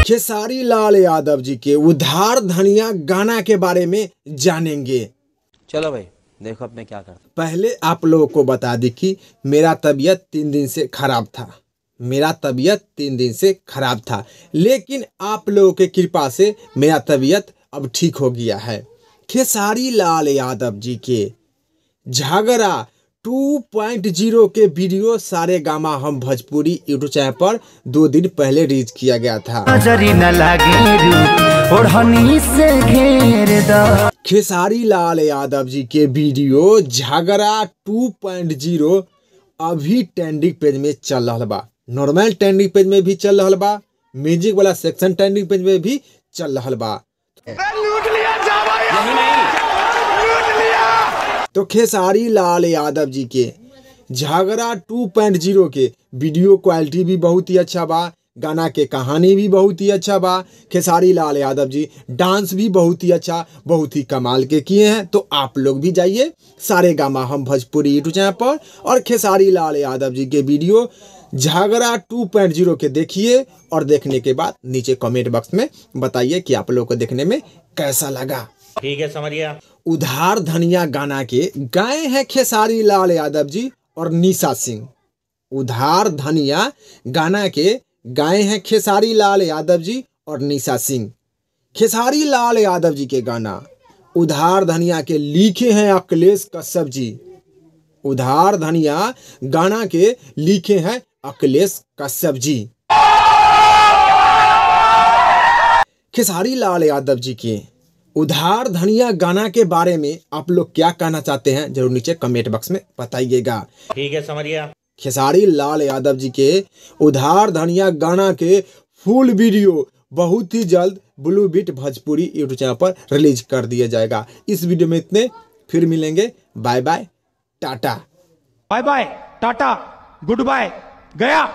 खेसारी लाल यादव जी के उधार धनिया गाना के बारे में जानेंगे। चलो भाई देखो अब मैं क्या करता। पहले आप लोगों को बता दी कि मेरा तबीयत 3 दिन से खराब था, लेकिन आप लोगों के कृपा से मेरा तबीयत अब ठीक हो गया है। खेसारी लाल यादव जी के झगड़ा 2.0 के वीडियो सारे गामा हम भोजपुरी यूट्यूब चैनल पर 2 दिन पहले रिलीज किया गया था। खेसारी लाल यादव जी के वीडियो झगड़ा 2.0 अभी ट्रेंडिंग पेज में चल रहा बा, नॉर्मल ट्रेंडिंग पेज में भी चल रहा बा, म्यूजिक वाला सेक्शन ट्रेंडिंग पेज में भी चल रहा बा। तो खेसारी लाल यादव जी के झगड़ा 2.0 के वीडियो क्वालिटी भी बहुत ही अच्छा बा, गाना के कहानी भी बहुत ही अच्छा बा, खेसारी लाल यादव जी डांस भी बहुत ही अच्छा, बहुत ही कमाल के किए हैं। तो आप लोग भी जाइए सारे गामा हम भोजपुरी यूट्यूब चैनल पर और खेसारी लाल यादव जी के वीडियो झगड़ा 2.0 के देखिए और देखने के बाद नीचे कमेंट बॉक्स में बताइए कि आप लोगों को देखने में कैसा लगा। ठीक है समझिए। उधार धनिया गाना के गाए हैं खेसारी लाल यादव जी और निशा सिंह। उधार धनिया गाना के गाए हैं खेसारी लाल यादव जी और निशा सिंह। खेसारी लाल यादव जी के गाना उधार धनिया के लिखे हैं अखिलेश कश्यप जी। उधार धनिया गाना के लिखे हैं अखिलेश कश्यप जी। खेसारी लाल यादव जी के उधार धनिया गाना के बारे में आप लोग क्या कहना चाहते हैं जरूर नीचे कमेंट बॉक्स में बताइएगा। ठीक है समझिए। खेसारी लाल यादव जी के उधार धनिया गाना के फुल वीडियो बहुत ही जल्द blue beat Bhojpuri YouTube channel पर रिलीज कर दिया जाएगा। इस वीडियो में इतने, फिर मिलेंगे। Bye bye tata. Bye bye tata goodbye गया।